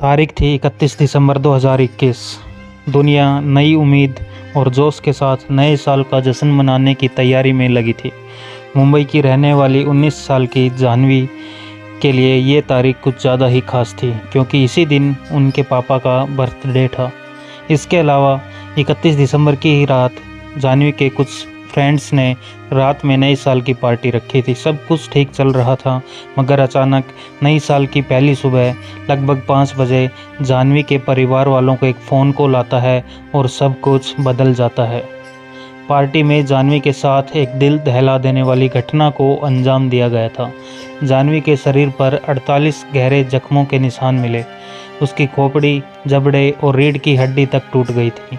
तारीख थी 31 दिसंबर 2021। दुनिया नई उम्मीद और जोश के साथ नए साल का जश्न मनाने की तैयारी में लगी थी। मुंबई की रहने वाली 19 साल की जाह्नवी के लिए ये तारीख कुछ ज़्यादा ही खास थी, क्योंकि इसी दिन उनके पापा का बर्थडे था। इसके अलावा 31 दिसंबर की ही रात जाह्नवी के कुछ फ्रेंड्स ने रात में नए साल की पार्टी रखी थी। सब कुछ ठीक चल रहा था, मगर अचानक नई साल की पहली सुबह लगभग 5 बजे जाह्नवी के परिवार वालों को एक फ़ोन कॉल आता है और सब कुछ बदल जाता है। पार्टी में जाह्नवी के साथ एक दिल दहला देने वाली घटना को अंजाम दिया गया था। जाह्नवी के शरीर पर 48 गहरे जख्मों के निशान मिले। उसकी खोपड़ी, जबड़े और रीढ़ की हड्डी तक टूट गई थी।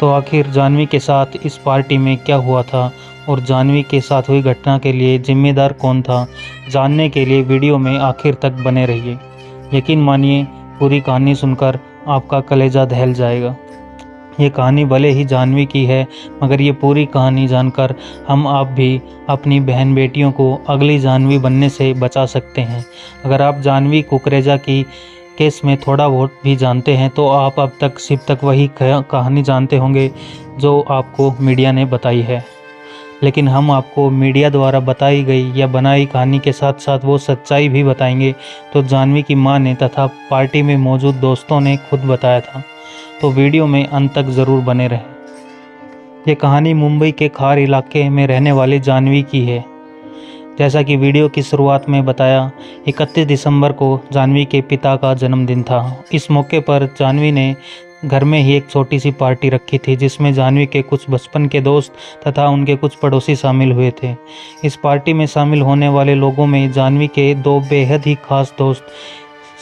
तो आखिर जाह्नवी के साथ इस पार्टी में क्या हुआ था और जाह्नवी के साथ हुई घटना के लिए जिम्मेदार कौन था, जानने के लिए वीडियो में आखिर तक बने रहिए। यकीन मानिए, पूरी कहानी सुनकर आपका कलेजा दहल जाएगा। ये कहानी भले ही जाह्नवी की है, मगर ये पूरी कहानी जानकर आप भी अपनी बहन बेटियों को अगली जाह्नवी बनने से बचा सकते हैं। अगर आप जाह्नवी कुकरेजा की केस में थोड़ा बहुत भी जानते हैं तो आप अब तक वही कहानी जानते होंगे जो आपको मीडिया ने बताई है। लेकिन हम आपको मीडिया द्वारा बताई गई या बनाई कहानी के साथ साथ वो सच्चाई भी बताएंगे तो जाह्नवी की मां ने तथा पार्टी में मौजूद दोस्तों ने खुद बताया था। तो वीडियो में अंत तक ज़रूर बने रहें। ये कहानी मुंबई के खार इलाके में रहने वाली जाह्नवी की है। जैसा कि वीडियो की शुरुआत में बताया, 31 दिसंबर को जाह्नवी के पिता का जन्मदिन था। इस मौके पर जाह्नवी ने घर में ही एक छोटी सी पार्टी रखी थी, जिसमें जाह्नवी के कुछ बचपन के दोस्त तथा उनके कुछ पड़ोसी शामिल हुए थे। इस पार्टी में शामिल होने वाले लोगों में जाह्नवी के 2 बेहद ही खास दोस्त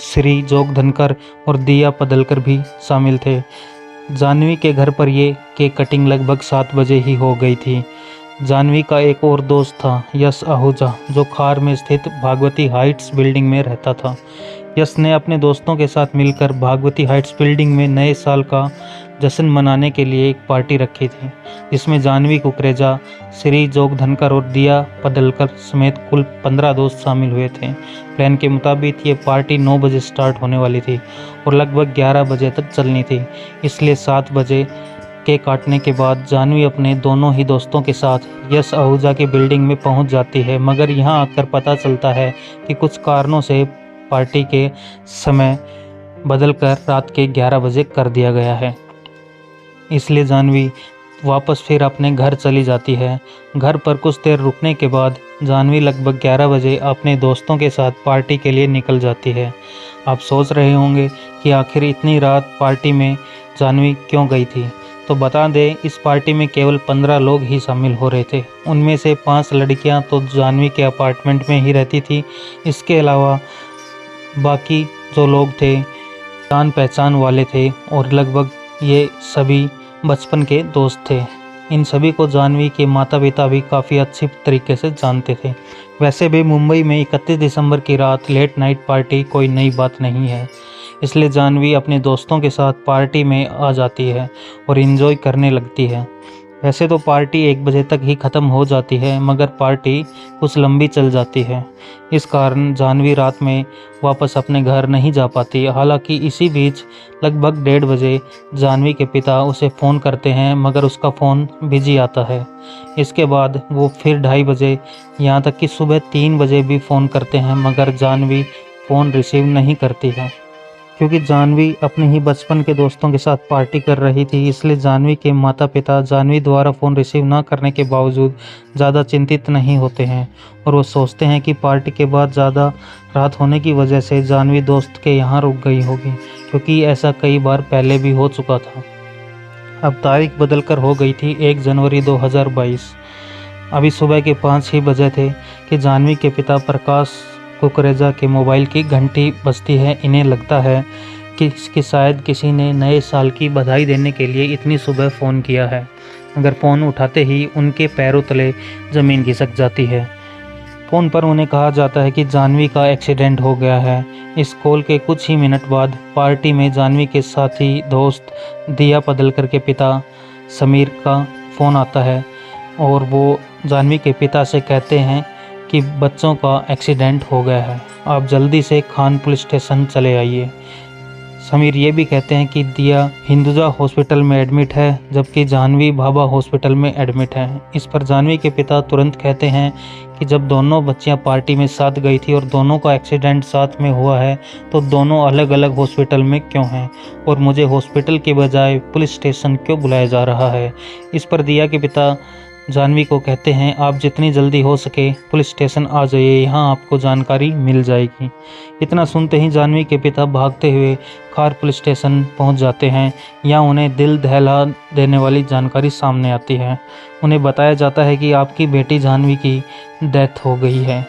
श्री जोग धनकर और दिया पदलकर भी शामिल थे। जाह्नवी के घर पर ये केक कटिंग लगभग 7 बजे ही हो गई थी। जाह्नवी का एक और दोस्त था, यश आहूजा, जो खार में स्थित भागवती हाइट्स बिल्डिंग में रहता था। यश ने अपने दोस्तों के साथ मिलकर भागवती हाइट्स बिल्डिंग में नए साल का जश्न मनाने के लिए एक पार्टी रखी थी, जिसमें जाह्नवी कुकरेजा, श्री जोग धनकर और दिया पदलकर समेत कुल 15 दोस्त शामिल हुए थे। प्लान के मुताबिक ये पार्टी 9 बजे स्टार्ट होने वाली थी और लगभग 11 बजे तक चलनी थी। इसलिए 7 बजे केक काटने के बाद जाह्नवी अपने दोनों ही दोस्तों के साथ यश आहूजा की बिल्डिंग में पहुंच जाती है, मगर यहां आकर पता चलता है कि कुछ कारणों से पार्टी के समय बदलकर रात के 11 बजे कर दिया गया है। इसलिए जाह्नवी वापस फिर अपने घर चली जाती है। घर पर कुछ देर रुकने के बाद जाह्नवी लगभग 11 बजे अपने दोस्तों के साथ पार्टी के लिए निकल जाती है। आप सोच रहे होंगे कि आखिर इतनी रात पार्टी में जाह्नवी क्यों गई थी। तो बता दें, इस पार्टी में केवल 15 लोग ही शामिल हो रहे थे। उनमें से 5 लड़कियां तो जाह्नवी के अपार्टमेंट में ही रहती थी। इसके अलावा बाकी जो लोग थे जान पहचान वाले थे और लगभग ये सभी बचपन के दोस्त थे। इन सभी को जाह्नवी के माता पिता भी काफ़ी अच्छी तरीके से जानते थे। वैसे भी मुंबई में 31 दिसंबर की रात लेट नाइट पार्टी कोई नई बात नहीं है, इसलिए जाह्नवी अपने दोस्तों के साथ पार्टी में आ जाती है और इन्जॉय करने लगती है। वैसे तो पार्टी 1 बजे तक ही ख़त्म हो जाती है, मगर पार्टी कुछ लंबी चल जाती है। इस कारण जाह्नवी रात में वापस अपने घर नहीं जा पाती। हालांकि इसी बीच लगभग 1:30 बजे जाह्नवी के पिता उसे फ़ोन करते हैं, मगर उसका फ़ोन बिजी आता है। इसके बाद वो फिर 2:30 बजे, यहाँ तक कि सुबह 3 बजे भी फ़ोन करते हैं, मगर जाह्नवी फ़ोन रिसीव नहीं करती है। क्योंकि जाह्नवी अपने ही बचपन के दोस्तों के साथ पार्टी कर रही थी, इसलिए जाह्नवी के माता पिता जाह्नवी द्वारा फ़ोन रिसीव ना करने के बावजूद ज़्यादा चिंतित नहीं होते हैं और वो सोचते हैं कि पार्टी के बाद ज़्यादा रात होने की वजह से जाह्नवी दोस्त के यहाँ रुक गई होगी, क्योंकि ऐसा कई बार पहले भी हो चुका था। अब तारीख बदल कर हो गई थी 1 जनवरी 2022। अभी सुबह के 5 ही बजे थे कि जाह्नवी के पिता प्रकाश कुकरेजा के मोबाइल की घंटी बजती है। इन्हें लगता है कि शायद किसी ने नए साल की बधाई देने के लिए इतनी सुबह फ़ोन किया है, मगर फ़ोन उठाते ही उनके पैरों तले ज़मीन खिसक जाती है। फ़ोन पर उन्हें कहा जाता है कि जाह्नवी का एक्सीडेंट हो गया है। इस कॉल के कुछ ही मिनट बाद पार्टी में जाह्नवी के साथी दोस्त दिया पदलकर के पिता समीर का फ़ोन आता है और वो जाह्नवी के पिता से कहते हैं कि बच्चों का एक्सीडेंट हो गया है, आप जल्दी से खान पुलिस स्टेशन चले आइए। समीर ये भी कहते हैं कि दिया हिंदुजा हॉस्पिटल में एडमिट है, जबकि जानवी भाभा हॉस्पिटल में एडमिट है। इस पर जानवी के पिता तुरंत कहते हैं कि जब दोनों बच्चियां पार्टी में साथ गई थी और दोनों का एक्सीडेंट साथ में हुआ है तो दोनों अलग अलग हॉस्पिटल में क्यों हैं और मुझे हॉस्पिटल के बजाय पुलिस स्टेशन क्यों बुलाया जा रहा है। इस पर दिया के पिता जानवी को कहते हैं आप जितनी जल्दी हो सके पुलिस स्टेशन आ जाइए, यहाँ आपको जानकारी मिल जाएगी। इतना सुनते ही जानवी के पिता भागते हुए खार पुलिस स्टेशन पहुँच जाते हैं। यहाँ उन्हें दिल दहला देने वाली जानकारी सामने आती है। उन्हें बताया जाता है कि आपकी बेटी जानवी की डेथ हो गई है,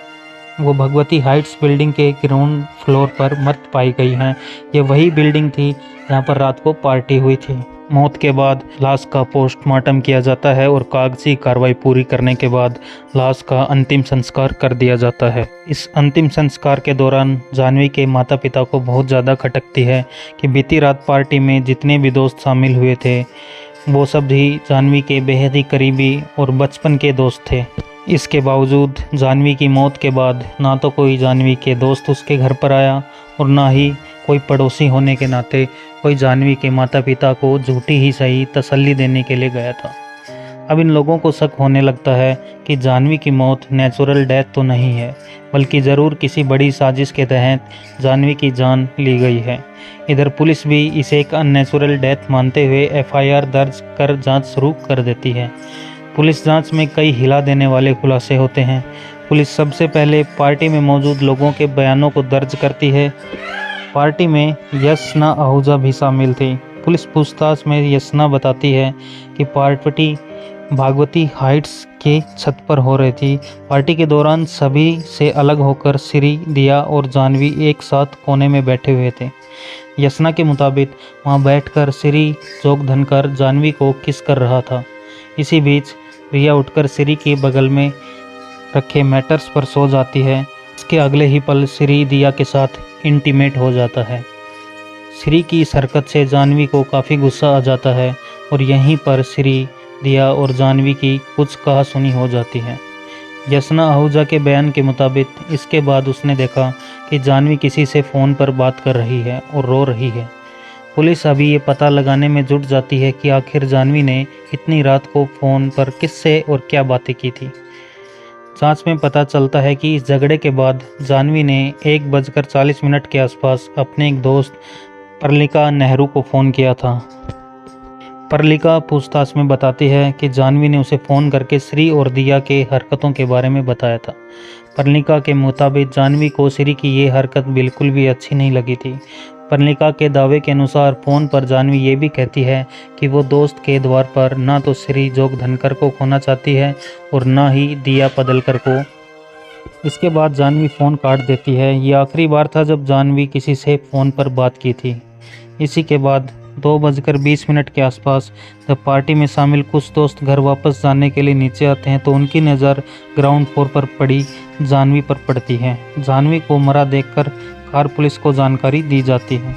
वो भगवती हाइट्स बिल्डिंग के ग्राउंड फ्लोर पर मृत पाई गई हैं। ये वही बिल्डिंग थी जहाँ पर रात को पार्टी हुई थी। मौत के बाद लाश का पोस्टमार्टम किया जाता है और कागजी कार्रवाई पूरी करने के बाद लाश का अंतिम संस्कार कर दिया जाता है। इस अंतिम संस्कार के दौरान जानवी के माता पिता को बहुत ज़्यादा खटकती है कि बीती रात पार्टी में जितने भी दोस्त शामिल हुए थे वो सब भी जानवी के बेहद ही करीबी और बचपन के दोस्त थे। इसके बावजूद जानवी की मौत के बाद ना तो कोई जानवी के दोस्त उसके घर पर आया और ना ही कोई पड़ोसी होने के नाते कोई जानवी के माता पिता को झूठी ही सही तसल्ली देने के लिए गया था। अब इन लोगों को शक होने लगता है कि जानवी की मौत नेचुरल डेथ तो नहीं है, बल्कि ज़रूर किसी बड़ी साजिश के तहत जानवी की जान ली गई है। इधर पुलिस भी इसे एक अननेचुरल डेथ मानते हुए एफआईआर दर्ज कर जांच शुरू कर देती है। पुलिस जांच में कई हिला देने वाले खुलासे होते हैं। पुलिस सबसे पहले पार्टी में मौजूद लोगों के बयानों को दर्ज करती है। पार्टी में यशना आहूजा भी शामिल थी। पुलिस पूछताछ में यशना बताती है कि पार्टी भागवती हाइट्स के छत पर हो रही थी। पार्टी के दौरान सभी से अलग होकर श्री, दिया और जानवी एक साथ कोने में बैठे हुए थे। यशना के मुताबिक वहां बैठकर श्री जोग धनकर जानवी को किस कर रहा था। इसी बीच रिया उठकर श्री के बगल में रखे मैटर्स पर सो जाती है। इसके अगले ही पल श्री दिया के साथ इंटीमेट हो जाता है। श्री की इस हरकत से जानवी को काफ़ी गुस्सा आ जाता है और यहीं पर श्री, दिया और जानवी की कुछ कहासुनी हो जाती है। यशना आहूजा के बयान के मुताबिक इसके बाद उसने देखा कि जानवी किसी से फ़ोन पर बात कर रही है और रो रही है। पुलिस अभी ये पता लगाने में जुट जाती है कि आखिर जानवी ने इतनी रात को फ़ोन पर किससे और क्या बातें की थी। जांच में पता चलता है कि इस झगड़े के बाद जानवी ने 1:40 के आसपास अपने एक दोस्त परलिका नेहरू को फ़ोन किया था। परलिका पूछताछ में बताती है कि जानवी ने उसे फ़ोन करके श्री और दिया के हरकतों के बारे में बताया था। परलिका के मुताबिक जानवी को श्री की ये हरकत बिल्कुल भी अच्छी नहीं लगी थी। परलिका के दावे के अनुसार फ़ोन पर जानवी ये भी कहती है कि वो दोस्त के द्वार पर ना तो श्री जोग धनकर को खोना चाहती है और ना ही दिया पदलकर को। इसके बाद जानवी फ़ोन काट देती है। ये आखिरी बार था जब जानवी किसी से फ़ोन पर बात की थी। इसी के बाद 2:20 के आसपास जब पार्टी में शामिल कुछ दोस्त घर वापस जाने के लिए नीचे आते हैं तो उनकी नज़र ग्राउंड फ्लोर पर पड़ी जानवी पर पड़ती है। जानवी को मरा देखकर कार पुलिस को जानकारी दी जाती है।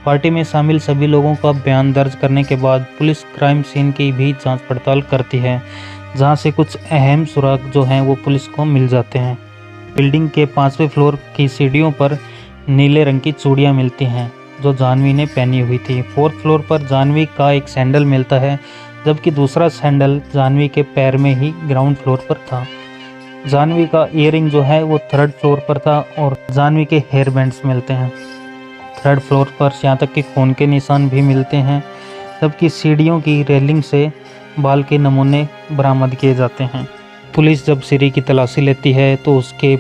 पार्टी में शामिल सभी लोगों का बयान दर्ज करने के बाद पुलिस क्राइम सीन की भी जांच पड़ताल करती है, जहां से कुछ अहम सुराग जो हैं वो पुलिस को मिल जाते हैं। बिल्डिंग के 5वें फ्लोर की सीढ़ियों पर नीले रंग की चूड़ियां मिलती हैं जो जानवी ने पहनी हुई थी। 4th फ्लोर पर जानवी का एक सैंडल मिलता है, जबकि दूसरा सैंडल जानवी के पैर में ही ग्राउंड फ्लोर पर था। जानवी का ईयरिंग जो है वो 3rd फ्लोर पर था और जानवी के हेयर बैंड्स मिलते हैं 3rd फ्लोर पर। यहाँ तक कि खून के निशान भी मिलते हैं, जबकि सीढ़ियों की रेलिंग से बाल के नमूने बरामद किए जाते हैं। पुलिस जब श्री की तलाशी लेती है तो उसके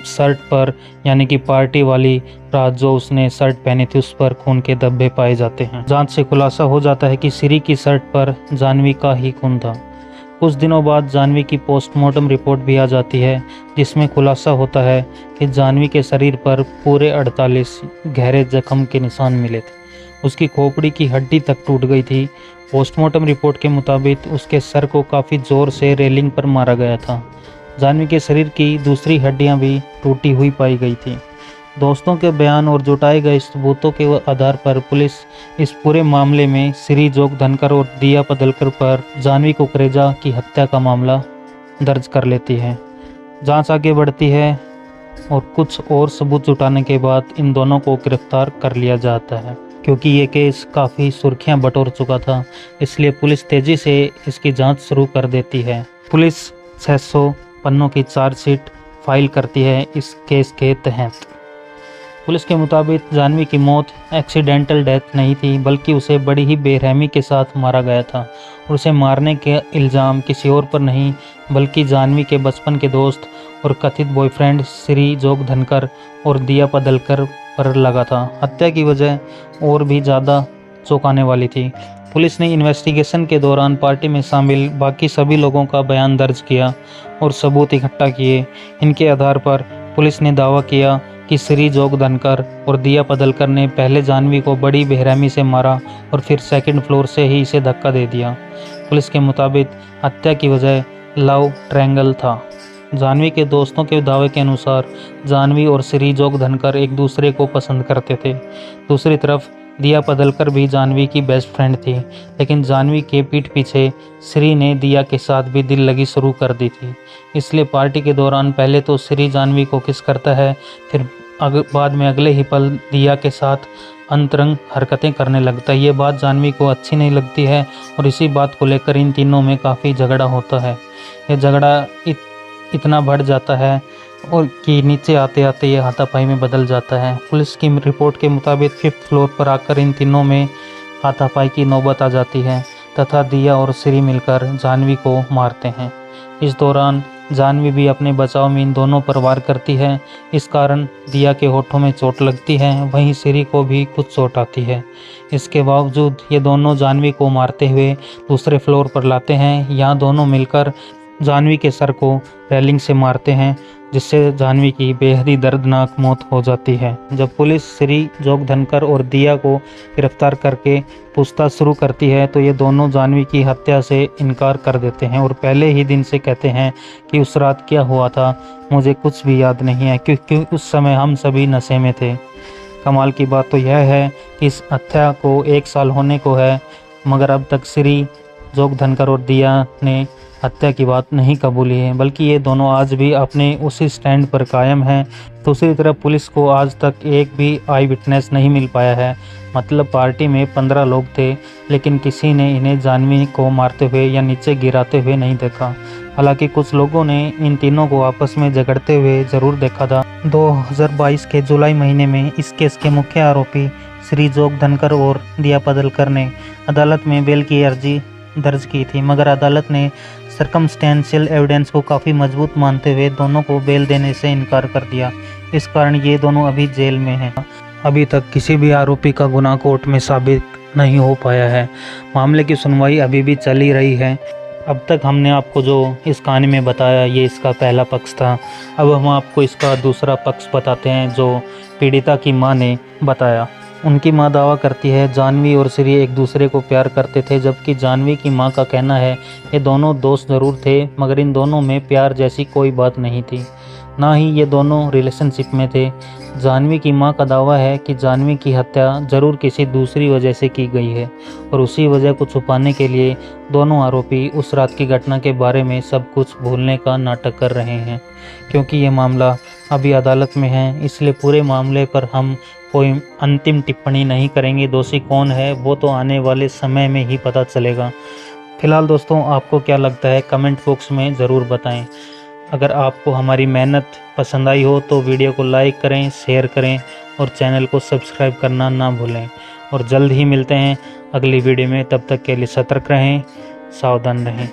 शर्ट पर, यानी कि पार्टी वाली रात जो उसने शर्ट पहनी थी, उस पर खून के धब्बे पाए जाते हैं। जांच से खुलासा हो जाता है कि श्री की शर्ट पर जानवी का ही खून था। कुछ दिनों बाद जानवी की पोस्टमार्टम रिपोर्ट भी आ जाती है, जिसमें खुलासा होता है कि जानवी के शरीर पर पूरे 48 गहरे जख्म के निशान मिले थे। उसकी खोपड़ी की हड्डी तक टूट गई थी। पोस्टमार्टम रिपोर्ट के मुताबिक उसके सर को काफ़ी ज़ोर से रेलिंग पर मारा गया था। जानवी के शरीर की दूसरी हड्डियां भी टूटी हुई पाई गई थी। दोस्तों के बयान और जुटाए गए सबूतों के आधार पर पुलिस इस पूरे मामले में श्री जोग धनकर और दिया पदलकर पर जानवी कुकरेजा की हत्या का मामला दर्ज कर लेती है। जांच आगे बढ़ती है और कुछ और सबूत जुटाने के बाद इन दोनों को गिरफ्तार कर लिया जाता है। क्योंकि ये केस काफ़ी सुर्खियां बटोर चुका था, इसलिए पुलिस तेज़ी से इसकी जांच शुरू कर देती है। पुलिस 600 पन्नों की चार्जशीट फाइल करती है इस केस के तहत। पुलिस के मुताबिक जाह्नवी की मौत एक्सीडेंटल डेथ नहीं थी, बल्कि उसे बड़ी ही बेरहमी के साथ मारा गया था और उसे मारने के इल्ज़ाम किसी और पर नहीं बल्कि जाह्नवी के बचपन के दोस्त और कथित बॉयफ्रेंड श्री जोग धनकर और दिया पदलकर पर लगा था। हत्या की वजह और भी ज़्यादा चौंकाने वाली थी। पुलिस ने इन्वेस्टिगेशन के दौरान पार्टी में शामिल बाकी सभी लोगों का बयान दर्ज किया और सबूत इकट्ठा किए। इनके आधार पर पुलिस ने दावा किया कि श्री जोग धनकर और दिया पदलकर ने पहले जाह्नवी को बड़ी बेरहमी से मारा और फिर सेकंड फ्लोर से ही इसे धक्का दे दिया। पुलिस के मुताबिक हत्या की वजह लव ट्रायंगल था। जाह्नवी के दोस्तों के दावे के अनुसार जाह्नवी और श्री जोग धनकर एक दूसरे को पसंद करते थे। दूसरी तरफ दिया पदलकर भी जाह्नवी की बेस्ट फ्रेंड थी, लेकिन जाह्नवी के पीठ पीछे श्री ने दिया के साथ भी दिल लगी शुरू कर दी थी। इसलिए पार्टी के दौरान पहले तो श्री जाह्नवी को किस करता है, फिर बाद में अगले ही पल दिया के साथ अंतरंग हरकतें करने लगता है। ये बात जाह्नवी को अच्छी नहीं लगती है और इसी बात को लेकर इन तीनों में काफ़ी झगड़ा होता है। यह झगड़ा इतना बढ़ जाता है और कि नीचे आते आते ये हाथापाई में बदल जाता है। पुलिस की रिपोर्ट के मुताबिक 5th फ्लोर पर आकर इन तीनों में हाथापाई की नौबत आ जाती है तथा दिया और श्री मिलकर जाह्नवी को मारते हैं। इस दौरान जाह्नवी भी अपने बचाव में इन दोनों पर वार करती है। इस कारण दिया के होठों में चोट लगती है, वहीं श्री को भी कुछ चोट आती है। इसके बावजूद ये दोनों जाह्नवी को मारते हुए दूसरे फ्लोर पर लाते हैं। यहाँ दोनों मिलकर जाह्नवी के सर को रेलिंग से मारते हैं, जिससे जाह्नवी की बेहद ही दर्दनाक मौत हो जाती है। जब पुलिस श्री जोग धनकर और दिया को गिरफ्तार करके पूछताछ शुरू करती है तो ये दोनों जाह्नवी की हत्या से इनकार कर देते हैं और पहले ही दिन से कहते हैं कि उस रात क्या हुआ था मुझे कुछ भी याद नहीं है, क्योंकि उस समय हम सभी नशे में थे। कमाल की बात तो यह है कि इस हत्या को 1 साल होने को है, मगर अब तक श्री जोग धनकर और दिया ने हत्या की बात नहीं कबूली है, बल्कि ये दोनों आज भी अपने उसी स्टैंड पर कायम हैं। दूसरी तरफ पुलिस को आज तक एक भी आई विटनेस नहीं मिल पाया है। मतलब पार्टी में 15 लोग थे, लेकिन किसी ने इन्हें जाह्नवी को मारते हुए या नीचे गिराते हुए नहीं देखा। हालांकि कुछ लोगों ने इन तीनों को आपस में झगड़ते हुए ज़रूर देखा था। 2022 के जुलाई महीने में इस केस के मुख्य आरोपी श्री जोग धनकर और दिया पदलकर ने अदालत में बेल की अर्जी दर्ज की थी, मगर अदालत ने सर्कमस्टेंशियल एविडेंस को काफ़ी मजबूत मानते हुए दोनों को बेल देने से इनकार कर दिया। इस कारण ये दोनों अभी जेल में हैं। अभी तक किसी भी आरोपी का गुनाह कोर्ट में साबित नहीं हो पाया है। मामले की सुनवाई अभी भी चल ही रही है। अब तक हमने आपको जो इस कहानी में बताया ये इसका पहला पक्ष था। अब हम आपको इसका दूसरा पक्ष बताते हैं जो पीड़िता की मां ने बताया। उनकी मां दावा करती है जाह्नवी और श्री एक दूसरे को प्यार करते थे, जबकि जाह्नवी की मां का कहना है ये दोनों दोस्त ज़रूर थे, मगर इन दोनों में प्यार जैसी कोई बात नहीं थी, ना ही ये दोनों रिलेशनशिप में थे। जाह्नवी की मां का दावा है कि जाह्नवी की हत्या ज़रूर किसी दूसरी वजह से की गई है और उसी वजह को छुपाने के लिए दोनों आरोपी उस रात की घटना के बारे में सब कुछ भूलने का नाटक कर रहे हैं। क्योंकि ये मामला अभी अदालत में है, इसलिए पूरे मामले पर हम कोई अंतिम टिप्पणी नहीं करेंगे। दोषी कौन है वो तो आने वाले समय में ही पता चलेगा। फिलहाल दोस्तों आपको क्या लगता है कमेंट बॉक्स में ज़रूर बताएं। अगर आपको हमारी मेहनत पसंद आई हो तो वीडियो को लाइक करें, शेयर करें और चैनल को सब्सक्राइब करना ना भूलें। और जल्द ही मिलते हैं अगली वीडियो में। तब तक के लिए सतर्क रहें, सावधान रहें।